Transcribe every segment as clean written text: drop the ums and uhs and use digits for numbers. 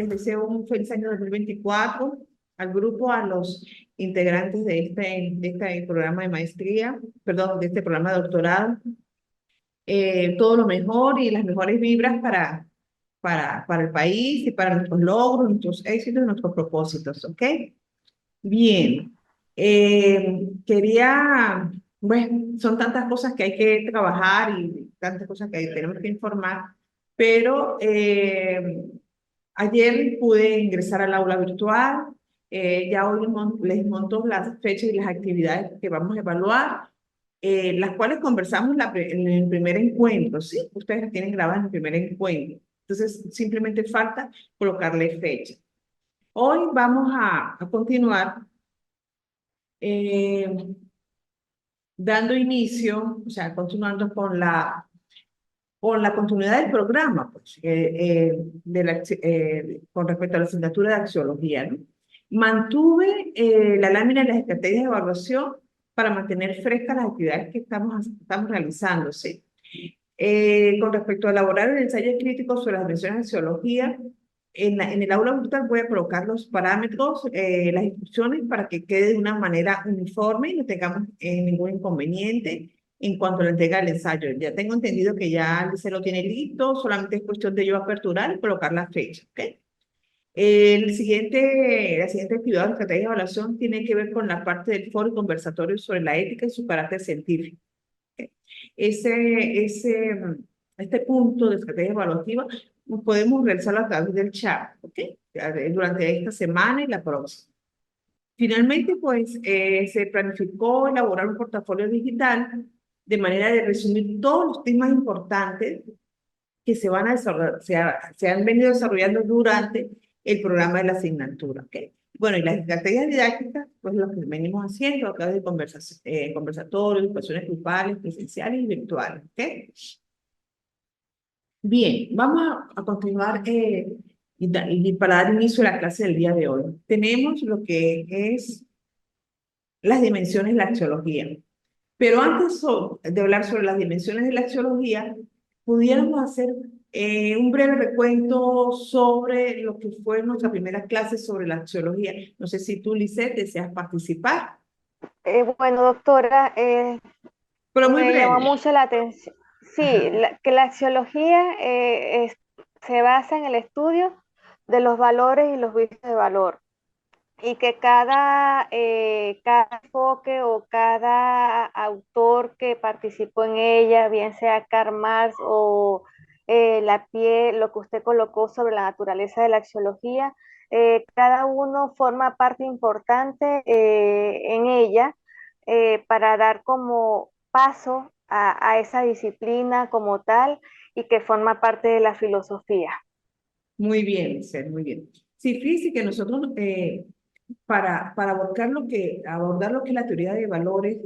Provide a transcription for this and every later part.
les deseo un feliz año 2024 al grupo, a los integrantes de este programa de maestría, perdón, de este programa de doctorado. Todo lo mejor y las mejores vibras para el país y para nuestros logros, nuestros éxitos, nuestros propósitos, ¿ok? Bien. Bueno, son tantas cosas que hay que trabajar y tantas cosas que tenemos que informar, pero ayer pude ingresar al aula virtual. Ya hoy les monto las fechas y las actividades que vamos a evaluar, las cuales conversamos en el primer encuentro, ¿sí? Ustedes las tienen grabadas en el primer encuentro. Entonces, simplemente falta colocarle fecha. Hoy vamos a continuar eh, dando inicio, o sea, continuando con la continuidad del programa, pues, con respecto a la asignatura de axiología, ¿no? Mantuve la lámina de las estrategias de evaluación para mantener frescas las actividades que estamos realizando, ¿sí? Con respecto a elaborar el ensayo crítico sobre las dimensiones de axiología, en el aula virtual voy a colocar los parámetros, las instrucciones para que quede de una manera uniforme y no tengamos ningún inconveniente en cuanto a la entrega del ensayo. Ya tengo entendido que ya se lo tiene listo, solamente es cuestión de yo aperturar y colocar la fecha, ¿ok? La siguiente actividad de estrategia de evaluación tiene que ver con la parte del foro y conversatorio sobre la ética y su carácter científico. ¿Ok? Ese, ese, este punto de estrategia evaluativa podemos realizarlo a través del chat, ¿ok? Durante esta semana y la próxima. Finalmente, pues, se planificó elaborar un portafolio digital de manera de resumir todos los temas importantes que se van a desarrollar, se han venido desarrollando durante el programa de la asignatura, ¿ok? Bueno, y las estrategias didácticas, pues lo que venimos haciendo a través de conversatorios, discusiones grupales, presenciales y virtuales, ¿ok? Bien, vamos a continuar y para dar inicio a la clase del día de hoy. Tenemos lo que es las dimensiones de la axiología. Pero antes de hablar sobre las dimensiones de la axiología, pudiéramos hacer un breve recuento sobre lo que fue nuestra primera clase sobre la axiología. No sé si tú, Lisette, deseas participar, Bueno, doctora, pero muy me llamó breve. mucho la atención. Sí, Ajá. que la axiología se basa en el estudio de los valores y los juicios de valor, y que cada enfoque o cada autor que participó en ella, bien sea Karl Marx o lo que usted colocó sobre la naturaleza de la axiología, cada uno forma parte importante en ella, para dar como paso a esa disciplina como tal, y que forma parte de la filosofía. Muy bien, Lisette, muy bien. Sí, fíjese que nosotros, para abordar lo que es la teoría de valores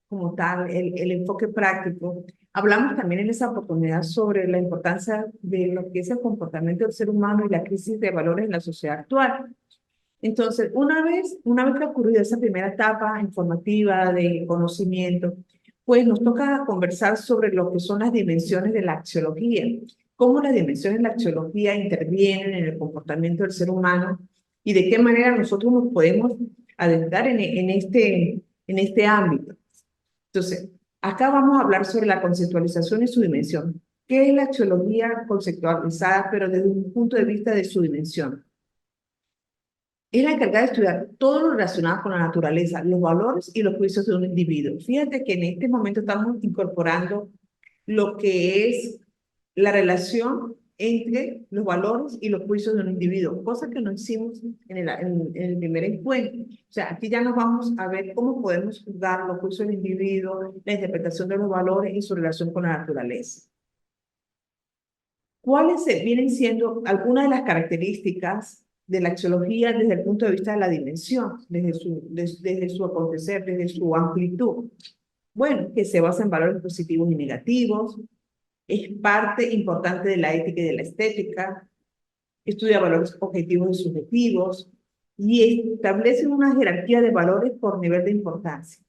como tal, el enfoque práctico, hablamos también en esa oportunidad sobre la importancia de lo que es el comportamiento del ser humano y la crisis de valores en la sociedad actual. Entonces, una vez que ha ocurrido esa primera etapa informativa de conocimiento, pues nos toca conversar sobre lo que son las dimensiones de la axiología, cómo las dimensiones de la axiología intervienen en el comportamiento del ser humano y de qué manera nosotros nos podemos adentrar en este ámbito. Entonces, acá vamos a hablar sobre la conceptualización y su dimensión. ¿Qué es la axiología conceptualizada, pero desde un punto de vista de su dimensión? Es la encargada de estudiar todo lo relacionado con la naturaleza, los valores y los juicios de un individuo. Fíjate que en este momento estamos incorporando lo que es la relación entre los valores y los juicios de un individuo, cosa que no hicimos en el primer encuentro. O sea, aquí ya nos vamos a ver cómo podemos juzgar los juicios del individuo, la interpretación de los valores y su relación con la naturaleza. ¿Cuáles vienen siendo algunas de las características de la axiología desde el punto de vista de la dimensión, desde su acontecer, desde su amplitud? Bueno, que se basa en valores positivos y negativos, es parte importante de la ética y de la estética, estudia valores objetivos y subjetivos y establece una jerarquía de valores por nivel de importancia.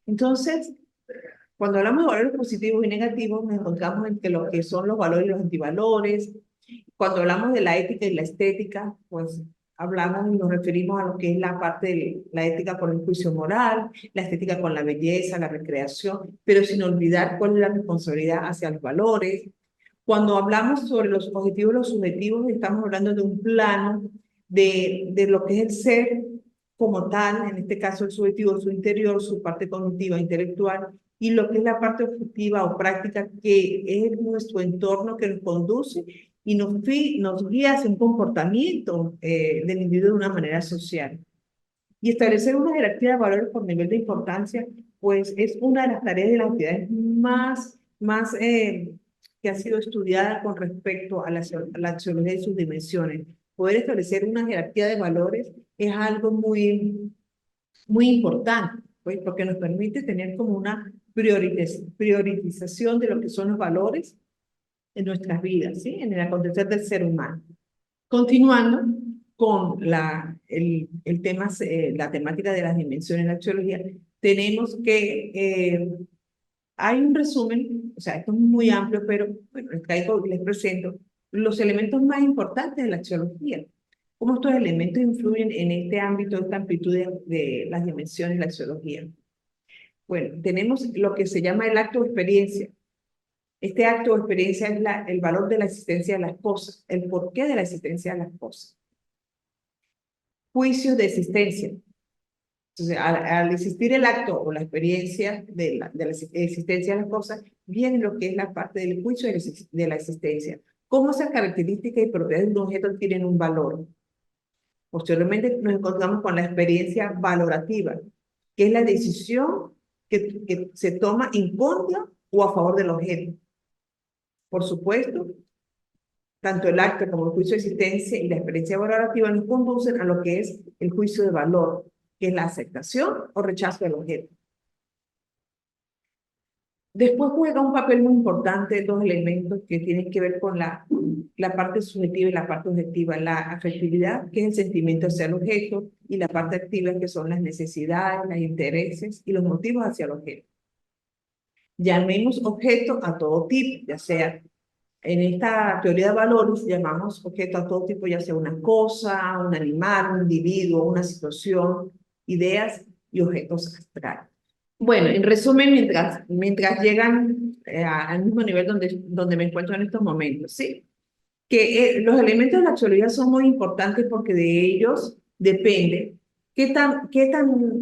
Entonces, cuando hablamos de valores positivos y negativos, nos encontramos entre lo que son los valores y los antivalores, Cuando hablamos de la ética y la estética, pues hablamos y nos referimos a lo que es la parte de la ética con el juicio moral, la estética con la belleza, la recreación, pero sin olvidar cuál es la responsabilidad hacia los valores. Cuando hablamos sobre los objetivos y los subjetivos, estamos hablando de un plano de lo que es el ser como tal, en este caso el subjetivo, su interior, su parte cognitiva, intelectual, y lo que es la parte objetiva o práctica, que es nuestro entorno que nos conduce y nos guía hacia un comportamiento del individuo de una manera social. Y establecer una jerarquía de valores por nivel de importancia, pues es una de las tareas de las actividades más que ha sido estudiada con respecto a la axiología y sus dimensiones. Poder establecer una jerarquía de valores es algo muy importante, pues, porque nos permite tener como una priorización de lo que son los valores en nuestras vidas, ¿sí? En el acontecer del ser humano. Continuando con el tema, la temática de las dimensiones de la axiología, tenemos que hay un resumen, o sea, esto es muy amplio, pero bueno, les presento los elementos más importantes de la axiología. ¿Cómo estos elementos influyen en este ámbito, esta amplitud de las dimensiones de la axiología? Bueno, tenemos lo que se llama el acto de experiencia. Este acto de experiencia es el valor de la existencia de las cosas, el porqué de la existencia de las cosas. Juicios de existencia. Entonces, al existir el acto o la experiencia de la existencia de las cosas, viene lo que es la parte del juicio de la existencia. ¿Cómo esas características y propiedades de un objeto tienen un valor? Posteriormente nos encontramos con la experiencia valorativa, que es la decisión que se toma en contra o a favor del objeto. Por supuesto, tanto el acto como el juicio de existencia y la experiencia valorativa nos conducen a lo que es el juicio de valor, que es la aceptación o rechazo del objeto. Después juega un papel muy importante dos elementos que tienen que ver con la parte subjetiva y la parte objetiva. La afectividad, que es el sentimiento hacia el objeto, y la parte activa, que son las necesidades, los intereses y los motivos hacia el objeto. Llamemos objeto a todo tipo, ya sea en esta teoría de valores, llamamos objeto a todo tipo, ya sea una cosa, un animal, un individuo, una situación, ideas y objetos abstractos. Bueno, en resumen, mientras llegan al mismo nivel donde me encuentro en estos momentos, ¿sí? Que los elementos de la axiología son muy importantes porque de ellos depende qué tan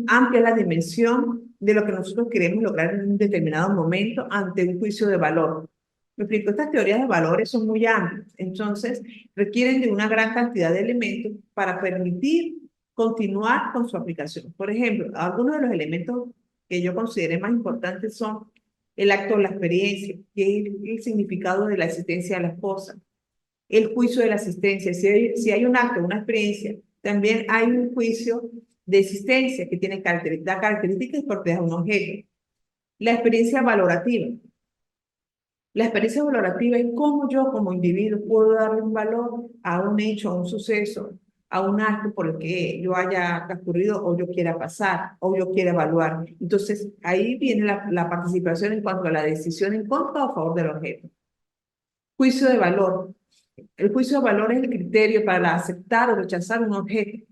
amplia es la dimensión de lo que nosotros queremos lograr en un determinado momento ante un juicio de valor. Me explico, estas teorías de valores son muy amplias, entonces requieren de una gran cantidad de elementos para permitir continuar con su aplicación. Por ejemplo, algunos de los elementos que yo consideré más importantes son el acto de la experiencia, que es el significado de la existencia de las cosas, el juicio de la existencia. Si hay un acto, una experiencia, también hay un juicio de existencia que tiene características y propiedades de un objeto. La experiencia valorativa. La experiencia valorativa es cómo yo como individuo puedo darle un valor a un hecho, a un suceso, a un acto por el que yo haya transcurrido o yo quiera pasar o yo quiera evaluar. Entonces, ahí viene la participación en cuanto a la decisión en contra o a favor del objeto. Juicio de valor. El juicio de valor es el criterio para aceptar o rechazar un objeto.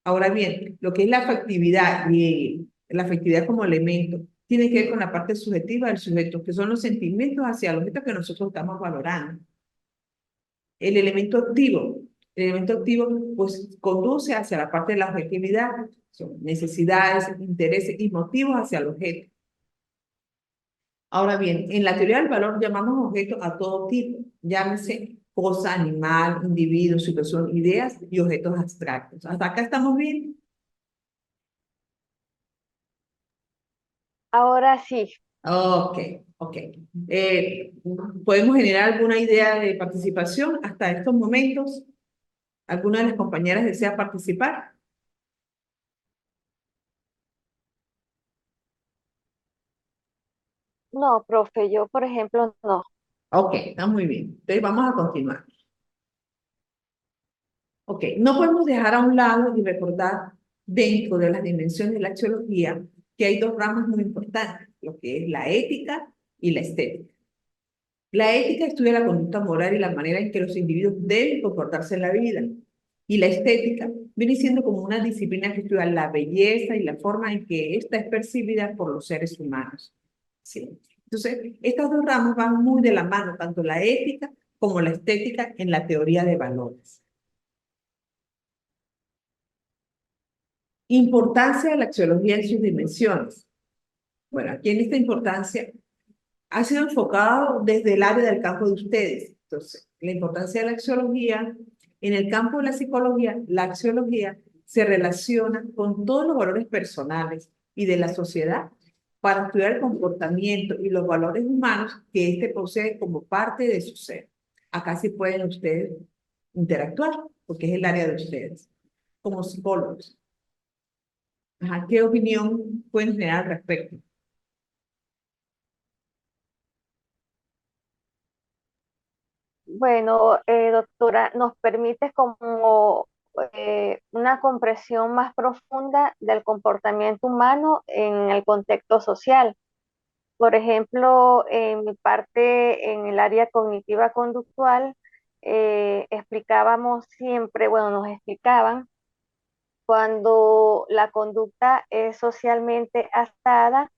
Ahora bien, lo que es la afectividad y la afectividad como elemento tiene que ver con la parte subjetiva del sujeto, que son los sentimientos hacia el objeto que nosotros estamos valorando. El elemento activo pues conduce hacia la parte de la objetividad, son necesidades, intereses y motivos hacia el objeto. Ahora bien, en la teoría del valor llamamos objeto a todo tipo, llámese cosa, animal, individuo, situación, ideas y objetos abstractos. ¿Hasta acá estamos bien? Ahora sí. Ok, ok. ¿Podemos generar alguna idea de participación hasta estos momentos? ¿Alguna de las compañeras desea participar? No, profe, yo, por ejemplo, no. Ok, está muy bien. Entonces vamos a continuar. Ok, no podemos dejar a un lado y recordar dentro de las dimensiones de la axiología que hay dos ramas muy importantes, lo que es la ética y la estética. La ética estudia la conducta moral y la manera en que los individuos deben comportarse en la vida. Y la estética viene siendo como una disciplina que estudia la belleza y la forma en que ésta es percibida por los seres humanos. ¿Sí? Entonces, estas dos ramas van muy de la mano, tanto la ética como la estética en la teoría de valores. Importancia de la axiología en sus dimensiones. Bueno, aquí en esta importancia ha sido enfocado desde el área del campo de ustedes. Entonces, la importancia de la axiología, en el campo de la axiología se relaciona con todos los valores personales y de la sociedad para estudiar el comportamiento y los valores humanos que éste posee como parte de su ser. Acá sí pueden ustedes interactuar, porque es el área de ustedes, como psicólogos. Ajá, ¿qué opinión pueden generar al respecto? Bueno, doctora, nos permite como una comprensión más profunda del comportamiento humano en el contexto social. Por ejemplo, en mi parte, en el área cognitiva conductual, explicábamos siempre, bueno, nos explicaban cuando la conducta es socialmente aceptada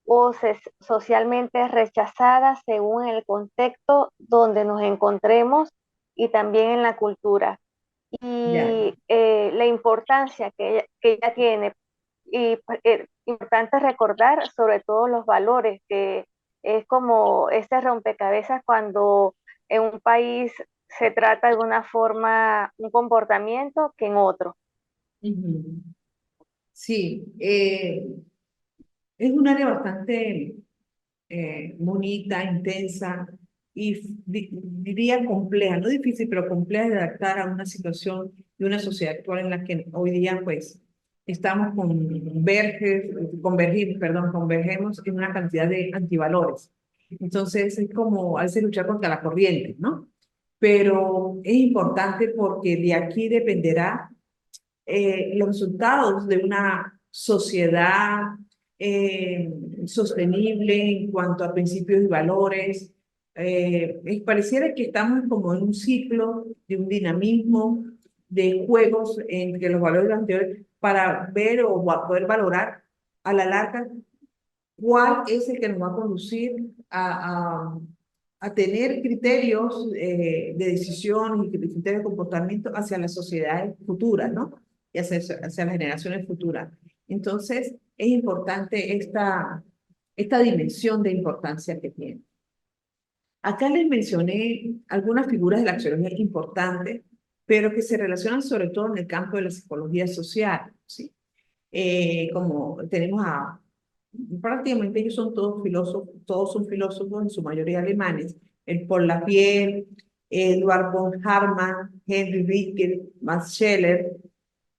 o socialmente rechazada según el contexto donde nos encontremos y también en la cultura. Ya. Y la importancia que ella tiene, y importante recordar sobre todo los valores, que es como este rompecabezas cuando en un país se trata de una forma, un comportamiento que en otro. Ujú. Sí, es un área bastante bonita, intensa y diría compleja, no difícil, pero compleja de adaptar a una situación de una sociedad actual en la que hoy día pues estamos convergemos en una cantidad de antivalores. Entonces es como a veces luchar contra la corriente, ¿no? Pero es importante porque de aquí dependerá los resultados de una sociedad sostenible en cuanto a principios y valores. Pareciera que estamos como en un ciclo de un dinamismo de juegos entre los valores anteriores para ver o poder valorar a la larga cuál es el que nos va a conducir a tener criterios de decisión y criterios de comportamiento hacia las sociedades futuras, ¿no? Y hacia las generaciones futuras. Entonces, es importante esta dimensión de importancia que tiene. Acá les mencioné algunas figuras de la axiología importantes, pero que se relacionan sobre todo en el campo de la psicología social, ¿sí? Como tenemos prácticamente ellos son todos son filósofos, en su mayoría alemanes, el Paul Lapierre, Eduard von Hartmann, Henry Richter, Max Scheler.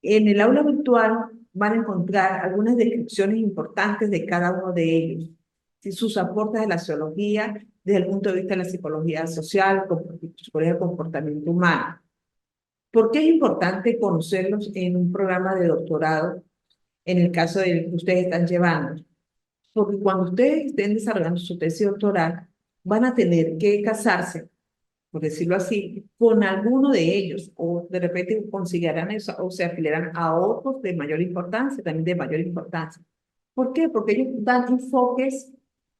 En el aula virtual van a encontrar algunas descripciones importantes de cada uno de ellos, ¿sí? Sus aportes de la sociología desde el punto de vista de la psicología social, psicología del comportamiento humano. ¿Por qué es importante conocerlos en un programa de doctorado en el caso del que ustedes están llevando? Porque cuando ustedes estén desarrollando su tesis doctoral, van a tener que casarse, por decirlo así, con alguno de ellos, o de repente conseguirán eso, o se afiliarán a otros de mayor importancia, también de mayor importancia. ¿Por qué? Porque ellos dan enfoques,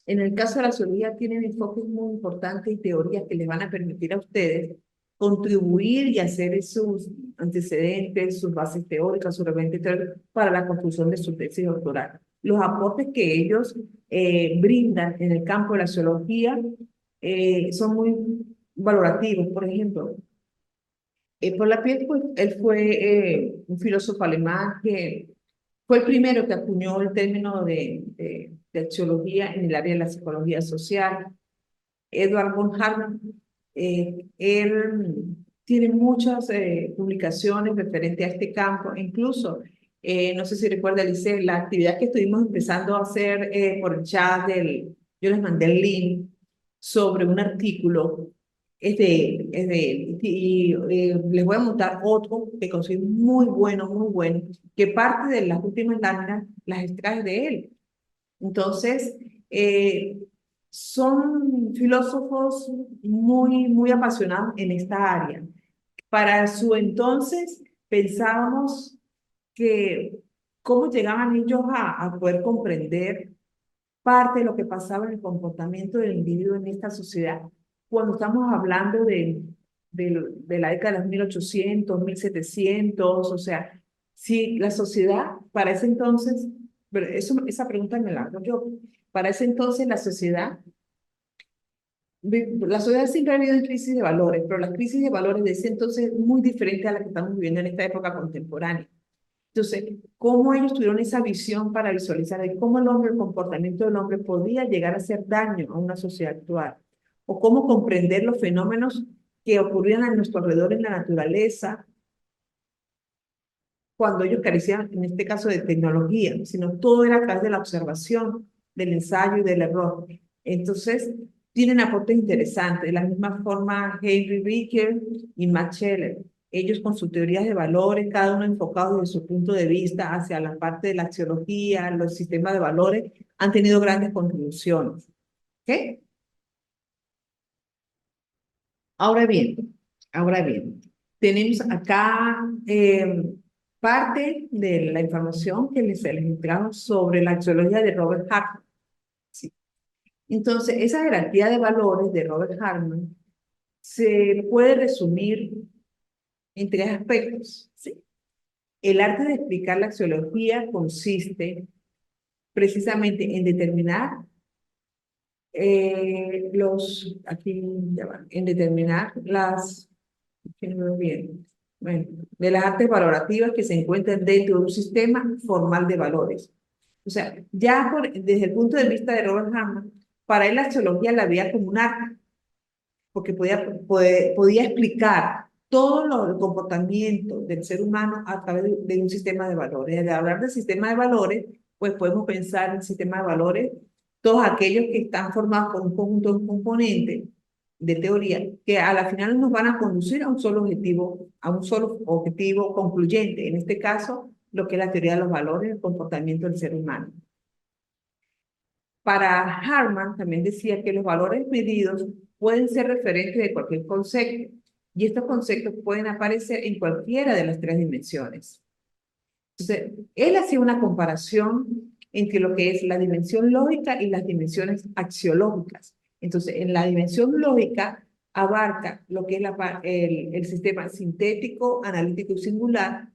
en el caso de la zoología, tienen enfoques muy importantes y teorías que les van a permitir a ustedes contribuir y hacer sus antecedentes, sus bases teóricas, sus referentes teóricos para la construcción de su tesis doctoral. Los aportes que ellos brindan en el campo de la zoología son muy valorativos. Por ejemplo, por la piel, pues, él fue un filósofo alemán que fue el primero que acuñó el término de axiología en el área de la psicología social. Edward von Hartmann, él tiene muchas publicaciones referentes a este campo, incluso, no sé si recuerda, Alice, la actividad que estuvimos empezando a hacer por el chat yo les mandé el link sobre un artículo, es de él, y les voy a montar otro que considero muy bueno, que parte de las últimas láminas las extrae de él. Entonces, son filósofos muy apasionados en esta área. Para su entonces pensábamos que cómo llegaban ellos a poder comprender parte de lo que pasaba en el comportamiento del individuo en esta sociedad. Cuando estamos hablando de la década de los 1800, 1700, o sea, si la sociedad para ese entonces, pero esa pregunta me la hago yo, para ese entonces la sociedad siempre ha habido en crisis de valores, pero la crisis de valores de ese entonces es muy diferente a la que estamos viviendo en esta época contemporánea. Entonces, ¿cómo ellos tuvieron esa visión para visualizar de cómo el hombre, el comportamiento del hombre podía llegar a hacer daño a una sociedad actual? O cómo comprender los fenómenos que ocurrían a nuestro alrededor en la naturaleza cuando ellos carecían, en este caso, de tecnología, sino todo era a través de la observación, del ensayo y del error. Entonces, tienen aportes interesantes. De la misma forma, Henry Ricker y Max Scheler. Ellos con sus teorías de valores, cada uno enfocado desde su punto de vista hacia la parte de la axiología, los sistemas de valores, han tenido grandes contribuciones. ¿Ok? Ahora bien, ahora bien, tenemos acá parte de la información que les entregamos sobre la axiología de Robert Hartman. ¿Sí? Entonces, esa jerarquía de valores de Robert Hartman se puede resumir en tres aspectos. ¿Sí? El arte de explicar la axiología consiste precisamente en determinar aquí ya va, en determinar aquí no veo bien, bueno, de las artes valorativas que se encuentran dentro de un sistema formal de valores. O sea, desde el punto de vista de Robert Hartman, para él la axiología la veía como un arte, porque podía explicar todo el comportamiento del ser humano a través de un sistema de valores. Al hablar del sistema de valores, pues podemos pensar en el sistema de valores, todos aquellos que están formados por un conjunto de componentes de teoría que a la final nos van a conducir a un solo objetivo concluyente. En este caso, lo que es la teoría de los valores, el comportamiento del ser humano. Para Hartman también decía que los valores medidos pueden ser referentes de cualquier concepto y estos conceptos pueden aparecer en cualquiera de las tres dimensiones. Entonces, él hacía una comparación entre lo que es la dimensión lógica y las dimensiones axiológicas. Entonces, en la dimensión lógica abarca lo que es el sistema sintético, analítico y singular,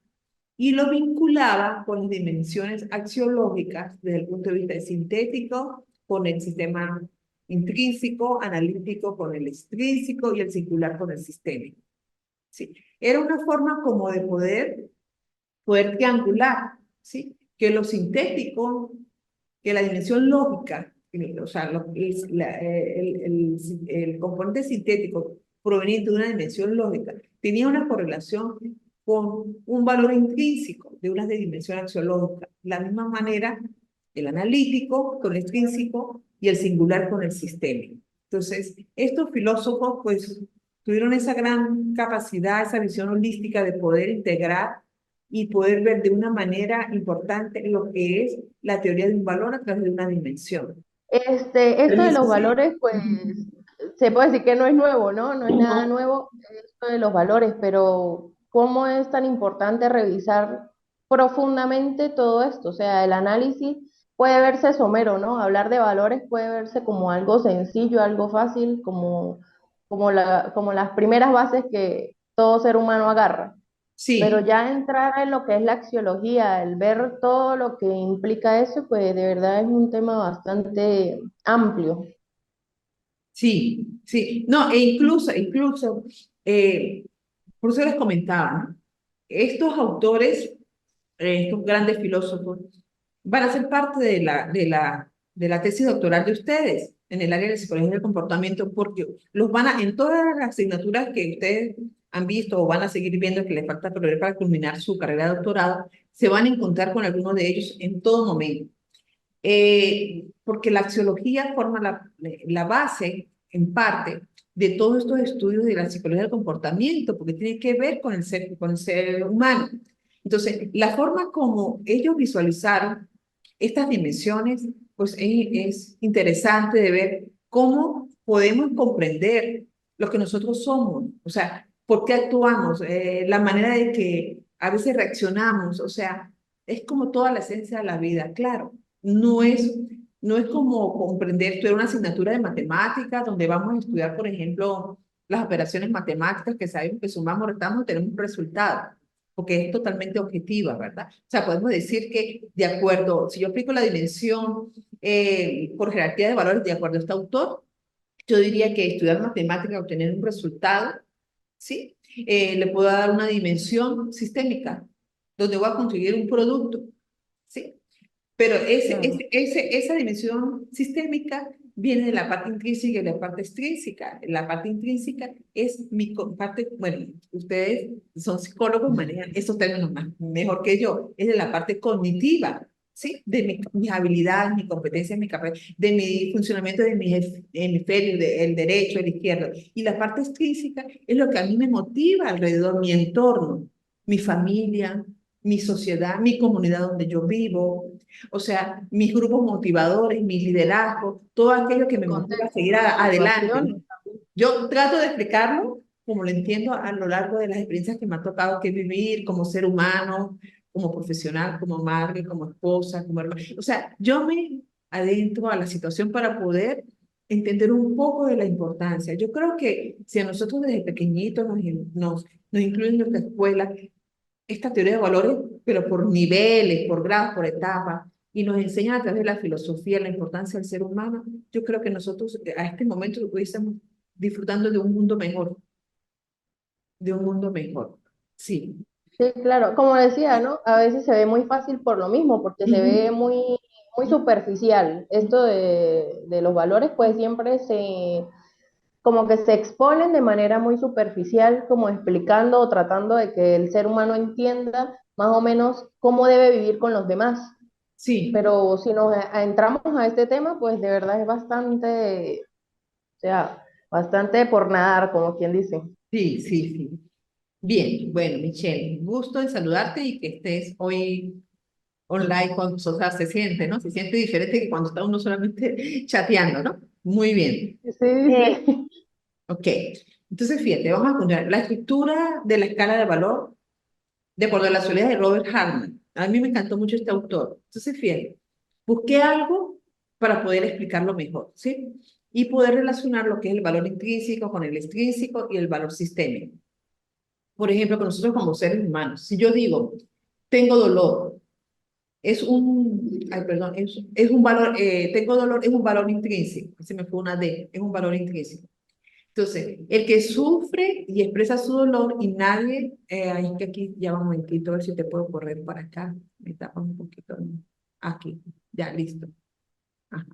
y lo vinculaba con las dimensiones axiológicas desde el punto de vista de sintético, con el sistema intrínseco, analítico con el extrínseco y el singular con el sistémico. ¿Sí? Era una forma como de poder triangular, ¿sí? Que lo sintético, que la dimensión lógica, o sea, el componente sintético proveniente de una dimensión lógica, tenía una correlación con un valor intrínseco de una dimensión axiológica. De la misma manera, el analítico con el extrínseco y el singular con el sistémico. Entonces, estos filósofos, pues, tuvieron esa gran capacidad, esa visión holística de poder integrar y poder ver de una manera importante lo que es la teoría de un valor a través de una dimensión. Esto de los valores, pues se puede decir que no es nuevo, ¿no? No es nada No, nuevo esto de los valores, pero ¿cómo es tan importante revisar profundamente todo esto? O sea, el análisis puede verse somero, ¿no? Hablar de valores puede verse como algo sencillo, algo fácil, como las primeras bases que todo ser humano agarra. Pero sí, ya entrar en lo que es la axiología, el ver todo lo que implica eso, pues de verdad es un tema bastante amplio. sí, sí. No, incluso, por eso les comentaba, ¿no? Estos autores, estos grandes filósofos, van a ser parte de la tesis doctoral de ustedes en el área de psicología del comportamiento, porque en todas las asignaturas que ustedes han visto o van a seguir viendo que les falta para culminar su carrera de doctorado, se van a encontrar con algunos de ellos en todo momento. Porque la axiología forma la base, en parte, de todos estos estudios de la psicología del comportamiento, porque tiene que ver con el ser humano. Entonces, la forma como ellos visualizaron estas dimensiones, pues es interesante de ver cómo podemos comprender lo que nosotros somos, o sea, por qué actuamos, la manera de que a veces reaccionamos, o sea, es como toda la esencia de la vida, claro, no es como comprender, tú una asignatura de matemáticas donde vamos a estudiar, por ejemplo, las operaciones matemáticas que sabemos que sumamos, restamos, tenemos un resultado, porque es totalmente objetiva, ¿verdad? O sea, podemos decir que de acuerdo, si yo aplico la dimensión por jerarquía de valores de acuerdo a este autor, yo diría que estudiar matemática, obtener un resultado, ¿sí? Le puedo dar una dimensión sistémica, donde voy a conseguir un producto, ¿sí? Pero Claro. esa dimensión sistémica viene de la parte intrínseca y de la parte extrínseca. La parte intrínseca es parte, bueno, ustedes son psicólogos, manejan estos términos mejor que yo, es de la parte cognitiva, ¿sí? De mis habilidades, mis competencias, mi capacidad, de mi funcionamiento de mis hemisferios, el derecho, el izquierdo. Y la parte extrínseca es lo que a mí me motiva alrededor, mi entorno, mi familia, mi sociedad, mi comunidad donde yo vivo, o sea, mis grupos motivadores, mi liderazgo, todo aquello que me motiva a seguir Contexto, adelante, ¿no? situaciones. Yo trato de explicarlo como lo entiendo a lo largo de las experiencias que me ha tocado que vivir como ser humano, como profesional, como madre, como esposa, como hermana. O sea, yo me adentro a la situación para poder entender un poco de la importancia. Yo creo que si a nosotros desde pequeñitos nos incluyen en nuestra escuela esta teoría de valores, pero por niveles, por grados, por etapas, y nos enseñan a través de la filosofía la importancia del ser humano, yo creo que nosotros a este momento estuviésemos disfrutando de un mundo mejor, de un mundo mejor. Sí. Sí, claro, como decía, ¿no? A veces se ve muy fácil por lo mismo, porque se ve Ujú. muy superficial. Esto de los valores, pues siempre como que se exponen de manera muy superficial, como explicando o tratando de que el ser humano entienda más o menos cómo debe vivir con los demás. Sí, Pero si nos entramos a este tema, pues de verdad es bastante, o sea, bastante por nadar, como quien dice. sí, sí, sí. Bien, bueno, Michelle, gusto en saludarte y que estés hoy online con nosotros. O sea, se siente, ¿no? Se siente diferente que cuando está uno solamente chateando, ¿no? Muy bien. Sí, Sí, sí. Ok. Entonces, fíjate, vamos a continuar. La estructura de la escala de valor de acuerdo a la soledad de Robert Hartman. A mí me encantó mucho este autor. Entonces, fíjate, busqué algo para poder explicarlo mejor, ¿sí? Y poder relacionar lo que es el valor intrínseco con el extrínseco y el valor sistémico. Por ejemplo, con nosotros como seres humanos, si yo digo, tengo dolor, ay, perdón, es un valor, tengo dolor, es un valor intrínseco, se me fue una D, es un valor intrínseco. Entonces, el que sufre y expresa su dolor y nadie, es que aquí ya va un momentito, a ver si te puedo correr para acá, me tapa un poquito, ¿no? Aquí, ya, listo. Ajá.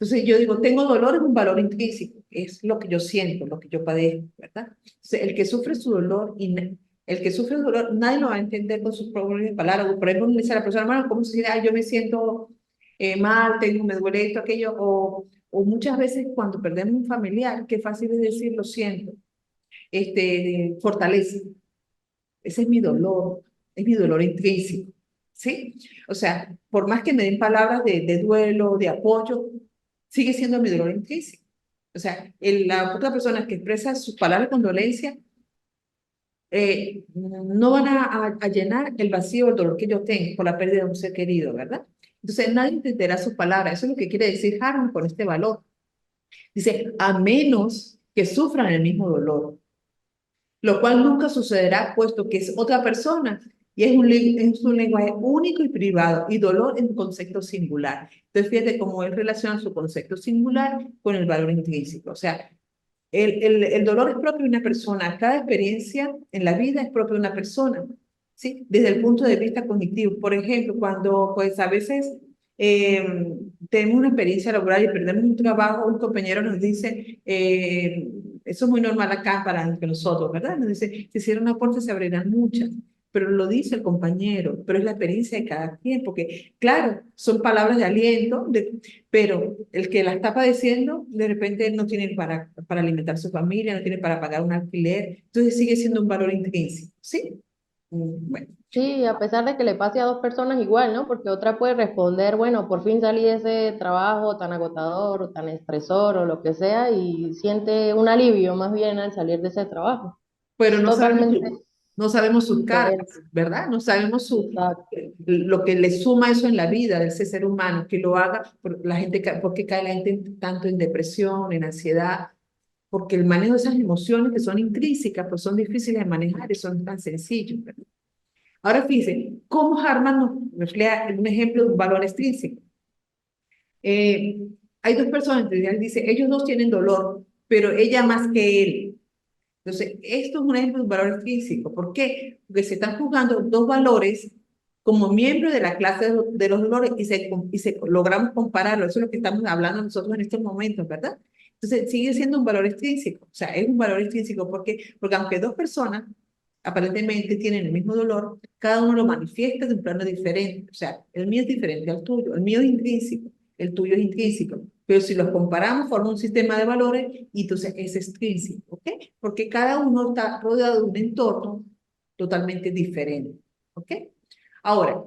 Entonces, yo digo, tengo dolor es un valor intrínseco, es lo que yo siento, lo que yo padezco, ¿verdad? Entonces, el que sufre su dolor el que sufre el dolor, nadie lo va a entender con sus propias palabras. Por ejemplo, le dice a la persona, hermano, ¿cómo se dice? Ay, yo me siento mal, me duele esto, aquello, o muchas veces cuando perdemos un familiar, qué fácil es decir, lo siento, fortalece. Ese es mi dolor intrínseco, ¿sí? O sea, por más que me den palabras de duelo, de apoyo, sigue siendo mi dolor intrínseco. O sea, la otra persona que expresa sus palabras de condolencia no van a llenar el vacío, el dolor que yo tengo por la pérdida de un ser querido, ¿verdad? Entonces nadie entenderá sus palabras. Eso es lo que quiere decir Harman con este valor. Dice, a menos que sufran el mismo dolor, lo cual nunca sucederá puesto que es otra persona y es un lenguaje único y privado y dolor en un concepto singular. Entonces fíjate cómo él relaciona su concepto singular con el valor intrínseco. O sea, el dolor es propio de una persona, cada experiencia en la vida es propia de una persona, ¿sí? Desde el punto de vista cognitivo. Por ejemplo, cuando pues a veces eh, tenemos una experiencia laboral y perdemos un trabajo, un compañero nos dice, eso es muy normal acá para entre nosotros, ¿verdad? Nos dice, si cierra una puerta se abrirán muchas. Pero lo dice el compañero, pero es la experiencia de cada quien, porque claro, son palabras de aliento, pero el que la está padeciendo, de repente no tiene para alimentar su familia, no tiene para pagar un alquiler, entonces sigue siendo un valor intrínseco, ¿sí? Bueno, Sí, a pesar de que le pase a dos personas igual, ¿no? Porque otra puede responder, bueno, por fin salí de ese trabajo tan agotador o tan estresor o lo que sea y siente un alivio más bien al salir de ese trabajo. pero Es totalmente no sabemos sus cargas, diferente. ¿verdad? No sabemos Exacto. lo que le suma eso en la vida de ese ser humano, que lo haga, la gente, ¿por qué cae la gente tanto en depresión, en ansiedad? Porque el manejo de esas emociones que son intrínsecas, pues son difíciles de manejar y son tan sencillos, ¿verdad? Ahora fíjense, ¿cómo Harman nos refleja un ejemplo de un valor extrínseco? Eh, Hay dos personas, entonces él dice, ellos dos tienen dolor, pero ella más que él. Entonces, esto es un ejemplo de un valor extrínseco. ¿Por qué? Porque se están juzgando dos valores como miembros de la clase de los dolores y se logramos compararlo. Eso es lo que estamos hablando nosotros en estos momentos, ¿verdad? Entonces, sigue siendo un valor extrínseco. O sea, es un valor extrínseco. ¿Por qué? Porque aunque dos personas aparentemente tienen el mismo dolor, cada uno lo manifiesta de un plano diferente. O sea, el mío es diferente al tuyo, el mío es intrínseco, el tuyo es intrínseco. Pero si los comparamos, forma un sistema de valores y entonces es extrínseco, ¿ok? Porque cada uno está rodeado de un entorno totalmente diferente, ¿ok? Ahora,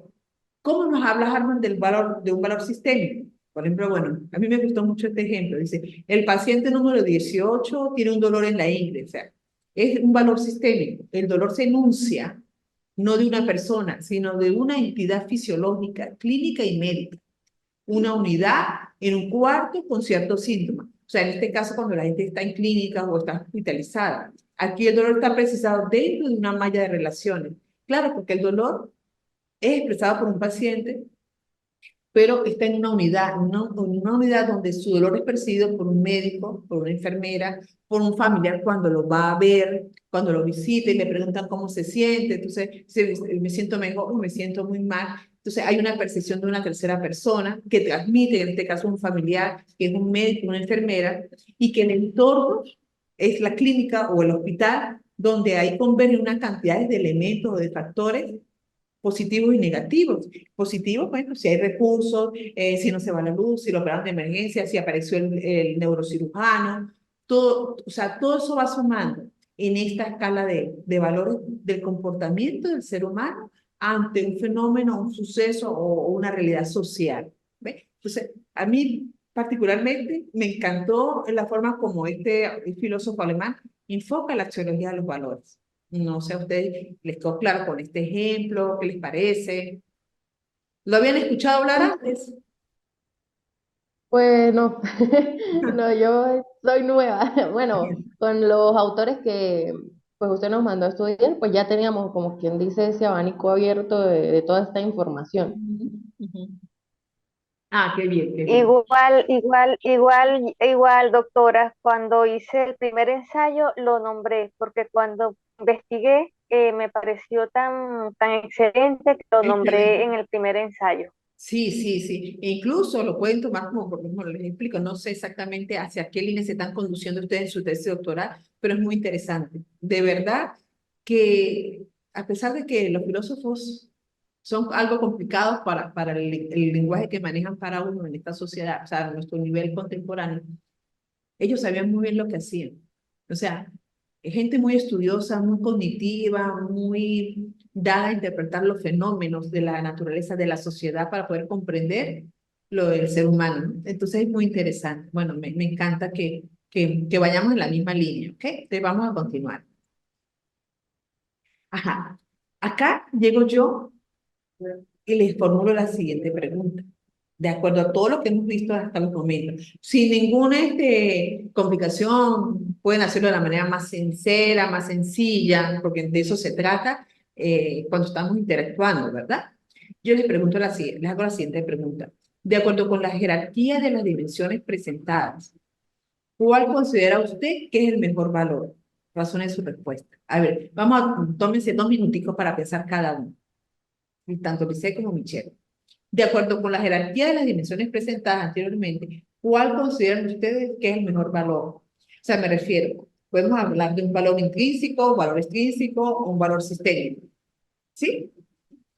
¿cómo nos habla Harman del valor, de un valor sistémico? Por ejemplo, bueno, a mí me gustó mucho este ejemplo. Dice, el paciente número 18 tiene un dolor en la ingle. O sea, es un valor sistémico. El dolor se enuncia no de una persona, sino de una entidad fisiológica, clínica y médica. Una unidad en un cuarto con ciertos síntomas. O sea, en este caso, cuando la gente está en clínica o está hospitalizada. Aquí el dolor está precisado dentro de una malla de relaciones. Claro, porque el dolor es expresado por un paciente, pero está en una unidad donde su dolor es percibido por un médico, por una enfermera, por un familiar cuando lo va a ver, cuando lo visita y le preguntan cómo se siente, entonces me siento mejor o me siento muy mal. Entonces hay una percepción de una tercera persona que transmite, en este caso un familiar, que es un médico, una enfermera, y que el entorno es la clínica o el hospital donde hay convergen una cantidad de elementos o de factores positivos y negativos. Positivos, bueno, si hay recursos, si no se va la luz, si lo operan de emergencia, si apareció el neurocirujano, todo, o sea, todo eso va sumando en esta escala de valores del comportamiento del ser humano ante un fenómeno, un suceso o una realidad social. ¿Ve? Entonces, a mí particularmente me encantó la forma como este filósofo alemán enfoca la axiología de los valores. No sé a ustedes, les quedó claro con este ejemplo, ¿qué les parece? ¿Lo habían escuchado hablar antes? Pues no, no, yo soy nueva. Bueno, con los autores que pues usted nos mandó a estudiar, pues ya teníamos como quien dice ese abanico abierto de toda esta información. Ujú, ujú. Ah, qué bien, qué bien. Igual, doctora, cuando hice el primer ensayo lo nombré, porque cuando investigué me pareció tan excelente que lo nombré Excelente. en el primer ensayo. Sí, sí, sí. E incluso lo pueden tomar como les explico, no sé exactamente hacia qué línea se están conduciendo ustedes en su tesis doctoral, pero es muy interesante. De verdad que a pesar de que los filósofos son algo complicados para el lenguaje que manejan para uno en esta sociedad, o sea, a nuestro nivel contemporáneo, ellos sabían muy bien lo que hacían. O sea, gente muy estudiosa, muy cognitiva, muy dada a interpretar los fenómenos de la naturaleza de la sociedad para poder comprender lo del ser humano, ¿no? Entonces es muy interesante. Bueno, me encanta que vayamos en la misma línea, ¿ok? Entonces vamos a continuar. Ajá. Acá llego yo y les formulo la siguiente pregunta, de acuerdo a todo lo que hemos visto hasta los momentos. Sin ninguna complicación, pueden hacerlo de la manera más sincera, más sencilla, porque de eso se trata cuando estamos interactuando, ¿verdad? Yo les pregunto les hago la siguiente pregunta. De acuerdo con la jerarquía de las dimensiones presentadas, ¿cuál considera usted que es el mejor valor? Razone su respuesta. A ver, tómense 2 minuticos para pensar cada uno, y tanto Lisette como Michelle. De acuerdo con la jerarquía de las dimensiones presentadas anteriormente, ¿cuál consideran ustedes que es el mejor valor? O sea, me refiero, podemos hablar de un valor intrínseco, un valor extrínseco o un valor sistémico, ¿sí?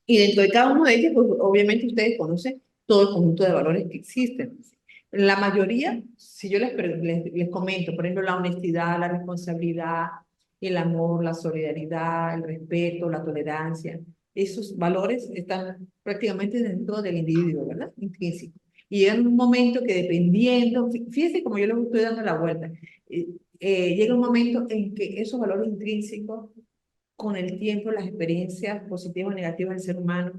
Y dentro de cada uno de ellos, pues obviamente ustedes conocen todo el conjunto de valores que existen. La mayoría, si yo les comento, por ejemplo, la honestidad, la responsabilidad, el amor, la solidaridad, el respeto, la tolerancia. Esos valores están prácticamente dentro del individuo, ¿verdad? Intrínseco. Y llega un momento que dependiendo, fíjese como yo le estoy dando la vuelta, llega un momento en que esos valores intrínsecos, con el tiempo, las experiencias positivas o negativas del ser humano,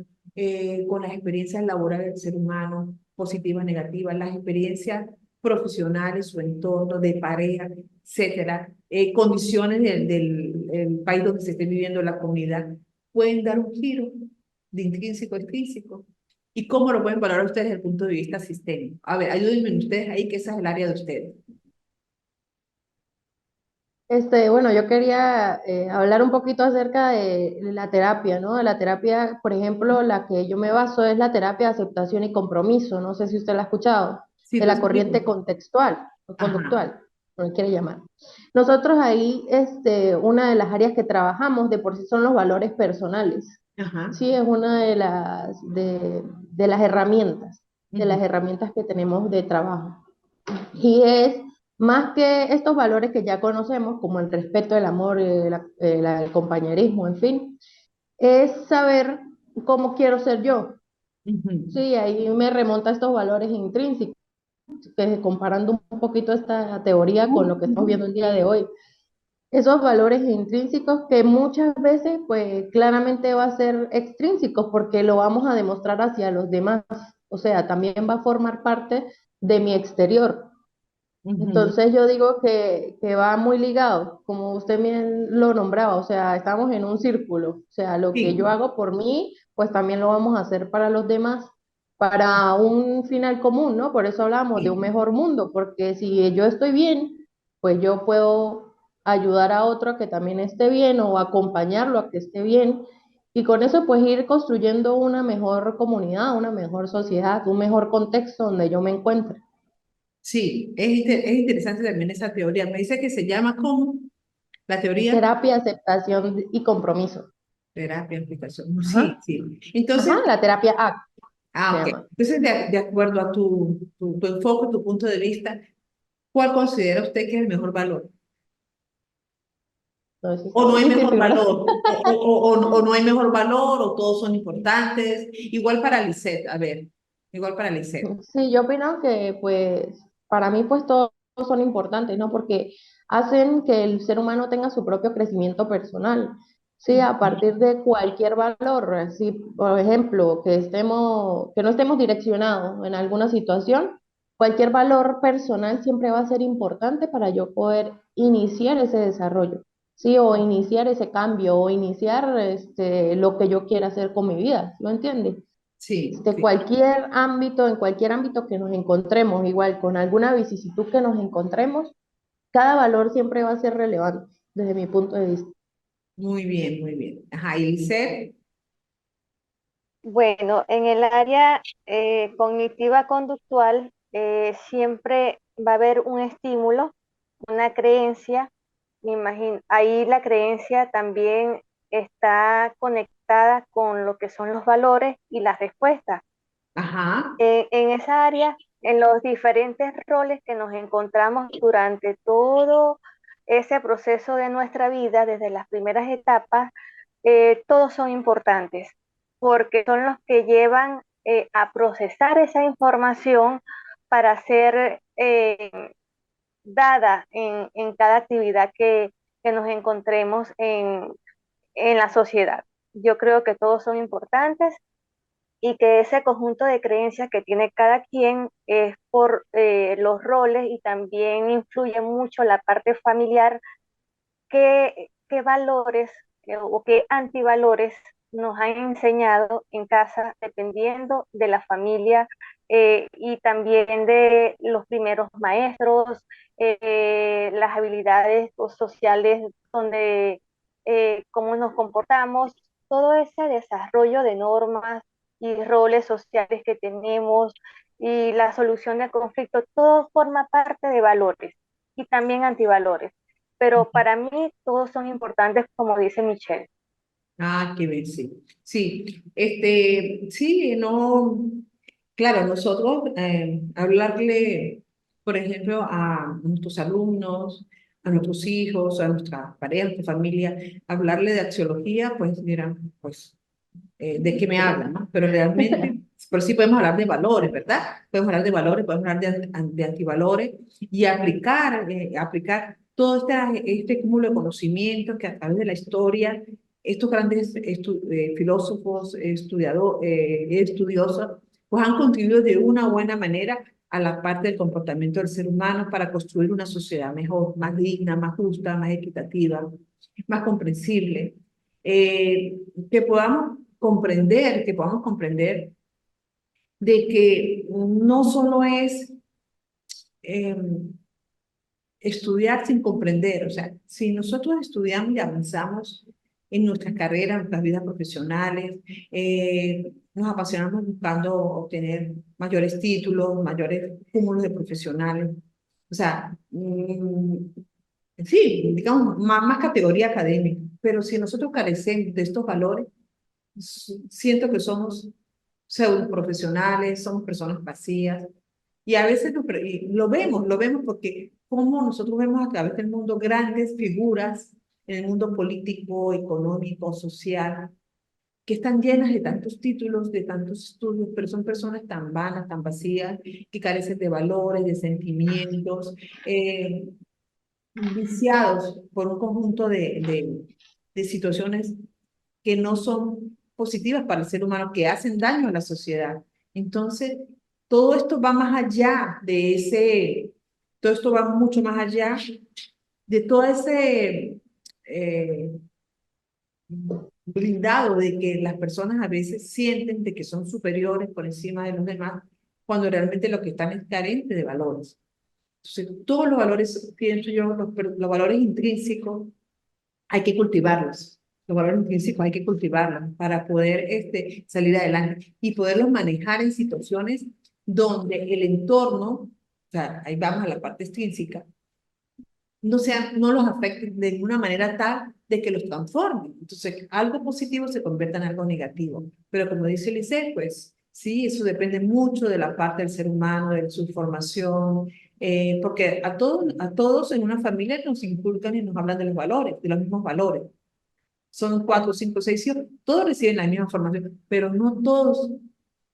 con las experiencias laborales del ser humano, positivas, negativas, las experiencias profesionales, su entorno, de pareja, etcétera, condiciones el país donde se esté viviendo la comunidad, pueden dar un giro de intrínseco a extrínseco. ¿Y cómo lo pueden valorar ustedes desde el punto de vista sistémico? A ver, ayúdenme ustedes ahí, que esa es el área de ustedes. Bueno, yo quería hablar un poquito acerca de la terapia, ¿no? De la terapia, por ejemplo, la que yo me baso es la terapia de aceptación y compromiso. No sé si usted la ha escuchado, Sí, de lo la corriente explico. contextual o Ajá, conductual, como le quiere llamar. Nosotros ahí, una de las áreas que trabajamos de por sí son los valores personales. ajá. Sí, es una de de las Ujú. herramientas que tenemos de trabajo. Y es más que estos valores que ya conocemos, como el respeto, el amor, el compañerismo, en fin, es saber cómo quiero ser yo. Ujú. Sí, ahí me remonta a estos valores intrínsecos, que comparando un poquito esta teoría con lo que estamos viendo el día de hoy. Esos valores intrínsecos que muchas veces, pues claramente va a ser extrínsecos porque lo vamos a demostrar hacia los demás. O sea, también va a formar parte de mi exterior. Ujú. Entonces yo digo que va muy ligado, como usted bien lo nombraba, o sea, estamos en un círculo, o sea, lo que yo Sí, hago por mí, pues también lo vamos a hacer para los demás, para un final común, ¿no? Por eso hablamos de un sí, mejor mundo, porque si yo estoy bien, pues yo puedo ayudar a otro a que también esté bien o acompañarlo a que esté bien, y con eso pues ir construyendo una mejor comunidad, una mejor sociedad, un mejor contexto donde yo me encuentre. sí, es interesante también esa teoría. Me dice que se llama ¿cómo? La teoría, Terapia, aceptación y compromiso. terapia, aplicación. Sí, Ajá. sí. Ajá, Entonces, la terapia ACT se ok. llama. Entonces, de acuerdo a tu enfoque, tu punto de vista, ¿cuál considera usted que es el mejor valor? Entonces ¿O está no hay mejor difícil, ¿verdad? valor? ¿O no hay mejor valor? ¿O todos son importantes? Igual para Lisette, a ver, igual para Lisette. Sí, yo opino que pues para mí pues todos son importantes, ¿no? Porque hacen que el ser humano tenga su propio crecimiento personal. Sí, a partir de cualquier valor, así, por ejemplo, que no estemos direccionados en alguna situación, cualquier valor personal siempre va a ser importante para yo poder iniciar ese desarrollo, sí, o iniciar ese cambio, o iniciar lo que yo quiera hacer con mi vida, ¿lo entiendes? Sí, De sí. cualquier ámbito, en cualquier ámbito que nos encontremos, igual con alguna vicisitud que nos encontremos, cada valor siempre va a ser relevante desde mi punto de vista. Muy bien, muy bien. Ajá, y Lisette, Bueno, en el área cognitiva conductual siempre va a haber un estímulo, una creencia. Me imagino, ahí la creencia también está conectada con lo que son los valores y las respuestas. ajá, En esa área, en los diferentes roles que nos encontramos durante todo ese proceso de nuestra vida, desde las primeras etapas, todos son importantes porque son los que llevan a procesar esa información para ser dada en cada actividad que nos encontremos en la sociedad. Yo creo que todos son importantes y que ese conjunto de creencias que tiene cada quien es por los roles y también influye mucho la parte familiar, qué valores o qué antivalores nos han enseñado en casa dependiendo de la familia y también de los primeros maestros, las habilidades sociales donde cómo nos comportamos, todo ese desarrollo de normas y roles sociales que tenemos y la solución de conflictos, todo forma parte de valores y también antivalores. Pero para mí todos son importantes, como dice Michelle. ah, qué bien, sí. Sí, sí, no, claro, nosotros hablarle, por ejemplo, a nuestros alumnos, a nuestros hijos, a nuestra pareja, a nuestra familia, hablarle de axiología, pues dirán, pues, ¿de qué me hablan, no? Pero realmente, pero sí podemos hablar de valores, ¿verdad? Podemos hablar de valores, podemos hablar de antivalores y aplicar todo este cúmulo de conocimientos que a través de la historia, estos grandes filósofos, estudiosos, pues han contribuido de una buena manera a la parte del comportamiento del ser humano para construir una sociedad mejor, más digna, más justa, más equitativa, más comprensible. Que podamos comprender de que no solo es eh, estudiar sin comprender, o sea, si nosotros estudiamos y avanzamos en nuestras carreras, en nuestras vidas profesionales, nos apasionamos buscando obtener mayores títulos, mayores cúmulos de profesionales, o sea, sí, digamos, más categoría académica, pero si nosotros carecemos de estos valores, siento que somos pseudo profesionales, somos personas vacías, y a veces y lo vemos porque como nosotros vemos a través del mundo grandes figuras en el mundo político, económico, social, que están llenas de tantos títulos, de tantos estudios, pero son personas tan vanas, tan vacías, que carecen de valores, de sentimientos, viciados por un conjunto de situaciones que no son positivas para el ser humano, que hacen daño a la sociedad. Entonces, todo esto va más allá todo esto va mucho más allá de todo ese eh, blindado de que las personas a veces sienten de que son superiores por encima de los demás, cuando realmente lo que están es carente de valores. Entonces, todos los valores, pienso yo, los valores intrínsecos, hay que cultivarlos. Los valores intrínsecos hay que cultivarlos para poder salir adelante y poderlos manejar en situaciones donde el entorno, o sea, ahí vamos a la parte extrínseca, no los afecte de ninguna manera tal de que los transformen. Entonces, algo positivo se convierta en algo negativo. Pero como dice Lisette, pues sí, eso depende mucho de la parte del ser humano, de su formación, porque a todos en una familia nos inculcan y nos hablan de los valores, de los mismos valores. Son 4, 5, 6 hijos, todos reciben la misma formación, pero no todos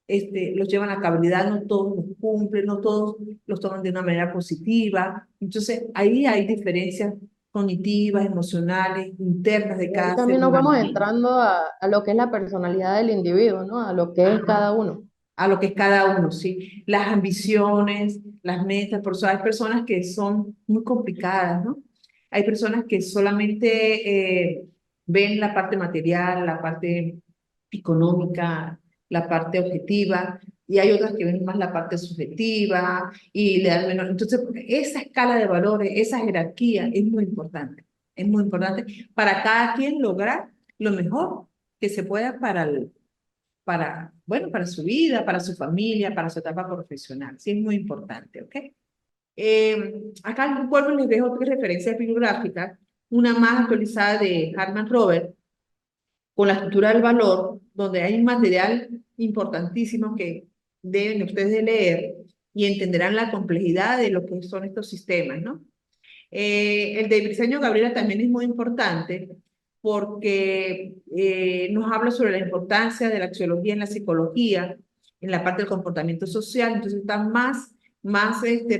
los llevan a cabalidad, no todos los cumplen, no todos los toman de una manera positiva. Entonces, ahí hay diferencias cognitivas, emocionales, internas de Y ahí cada ser también nos humano, vamos entrando a lo que es la personalidad del individuo, ¿no? A lo que es cada uno. a lo que es cada uno, ¿sí? Las ambiciones, las metas, por eso hay personas que son muy complicadas, ¿no? Hay personas que solamente ven la parte material, la parte económica, la parte objetiva, y hay otras que ven más la parte subjetiva y le dan menos. Entonces, esa escala de valores, esa jerarquía es muy importante para cada quien lograr lo mejor que se pueda bueno, para su vida, para su familia, para su etapa profesional. Sí, es muy importante, ¿ok? Acá en vuelvo les dejo tres referencias bibliográficas, una más actualizada de Hartman Robert, con la estructura del valor, donde hay un material importantísimo que deben ustedes de leer y entenderán la complejidad de lo que son estos sistemas, ¿no? El de Briceño Gabriela también es muy importante porque nos habla sobre la importancia de la axiología en la psicología, en la parte del comportamiento social, entonces está más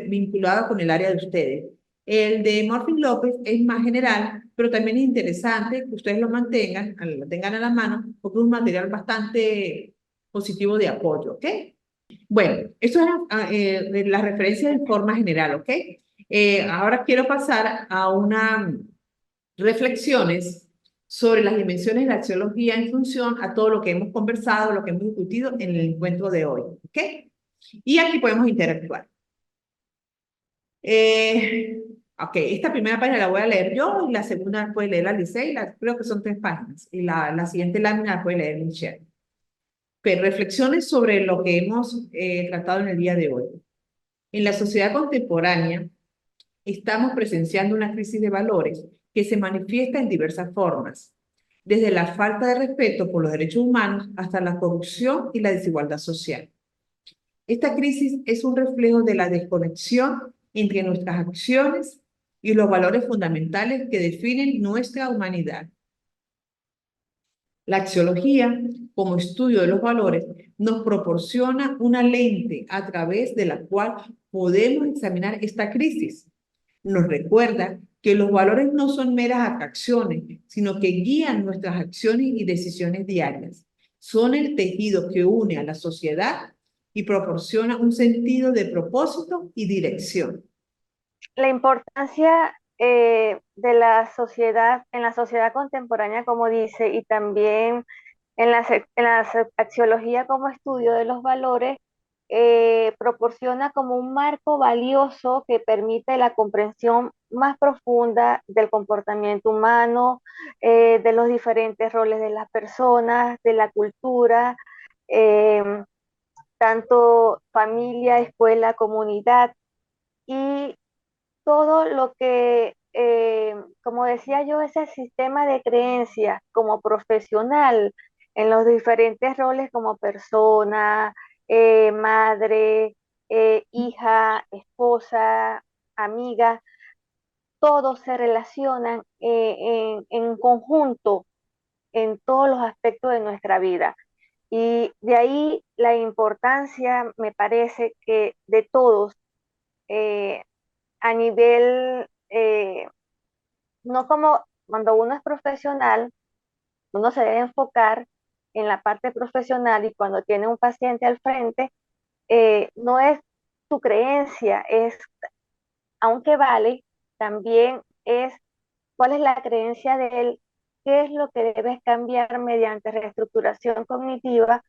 vinculado con el área de ustedes. El de Morfin López es más general, pero también es interesante que ustedes lo tengan a la mano, porque es un material bastante positivo de apoyo, ¿ok? Bueno, eso es la referencia de forma general, ¿ok? Ahora quiero pasar a unas reflexiones sobre las dimensiones de la axiología en función a todo lo que hemos conversado, lo que hemos discutido en el encuentro de hoy, ¿ok? Y aquí podemos interactuar. Ok, esta primera página la voy a leer yo y la segunda la puede leer la Licey, creo que son 3 páginas, y la siguiente lámina la puede leer Michelle. Pero reflexiones sobre lo que hemos tratado en el día de hoy. En la sociedad contemporánea, estamos presenciando una crisis de valores que se manifiesta en diversas formas, desde la falta de respeto por los derechos humanos hasta la corrupción y la desigualdad social. Esta crisis es un reflejo de la desconexión entre nuestras acciones y los valores fundamentales que definen nuestra humanidad. La axiología, como estudio de los valores, nos proporciona una lente a través de la cual podemos examinar esta crisis. Nos recuerda que los valores no son meras atracciones, sino que guían nuestras acciones y decisiones diarias. Son el tejido que une a la sociedad y proporciona un sentido de propósito y dirección. La importancia de la sociedad, en la sociedad contemporánea, como dice, y también en la axiología como estudio de los valores, proporciona como un marco valioso que permite la comprensión más profunda del comportamiento humano, de los diferentes roles de las personas, de la cultura, eh, tanto familia, escuela, comunidad y todo lo que, como decía yo, ese sistema de creencias como profesional en los diferentes roles como persona, madre, hija, esposa, amiga, todos se relacionan en conjunto en todos los aspectos de nuestra vida. Y de ahí la importancia, me parece, que de todos, eh, a nivel, no como cuando uno es profesional, uno se debe enfocar en la parte profesional y cuando tiene un paciente al frente, no es tu creencia, es, aunque vale, también es cuál es la creencia de él, qué es lo que debes cambiar mediante reestructuración cognitiva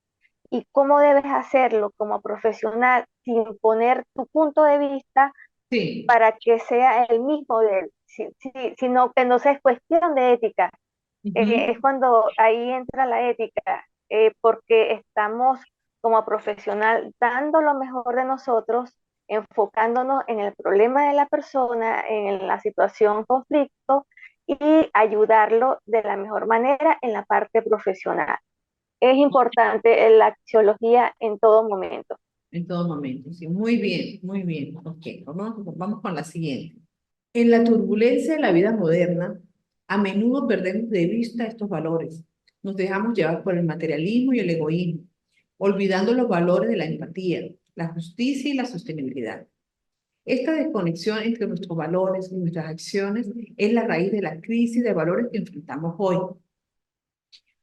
y cómo debes hacerlo como profesional sin poner tu punto de vista Sí. para que sea el mismo de él, sino que no sea cuestión de ética. Es cuando ahí entra la ética, porque estamos como profesional dando lo mejor de nosotros, enfocándonos en el problema de la persona, en la situación conflicto y ayudarlo de la mejor manera en la parte profesional. Es importante la axiología en todo momento. En todo momento, sí. Muy bien, muy bien. Ok, vamos con la siguiente. En la turbulencia de la vida moderna, a menudo perdemos de vista estos valores. Nos dejamos llevar por el materialismo y el egoísmo, olvidando los valores de la empatía, la justicia y la sostenibilidad. Esta desconexión entre nuestros valores y nuestras acciones es la raíz de la crisis de valores que enfrentamos hoy.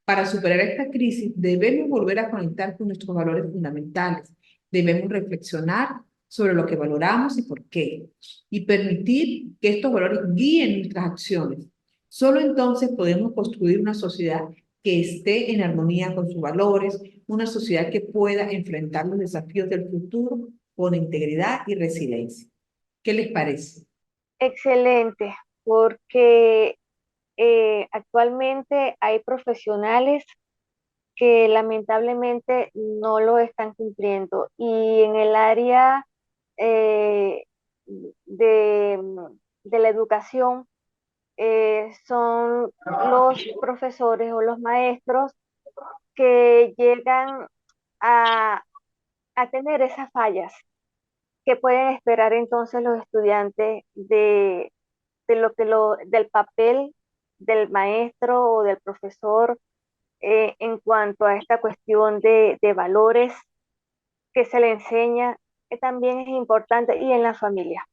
Para superar esta crisis, debemos volver a conectar con nuestros valores fundamentales. Debemos reflexionar sobre lo que valoramos y por qué, y permitir que estos valores guíen nuestras acciones. Solo entonces podemos construir una sociedad que esté en armonía con sus valores, una sociedad que pueda enfrentar los desafíos del futuro con integridad y resiliencia. ¿Qué les parece? Excelente, porque actualmente hay profesionales que lamentablemente no lo están cumpliendo. Y en el área eh, de, de la educación, son los profesores o los maestros que llegan a, a tener esas fallas que pueden esperar entonces los estudiantes de del papel del maestro o del profesor, en cuanto a esta cuestión de valores que se le enseña, que también es importante, y en la familia.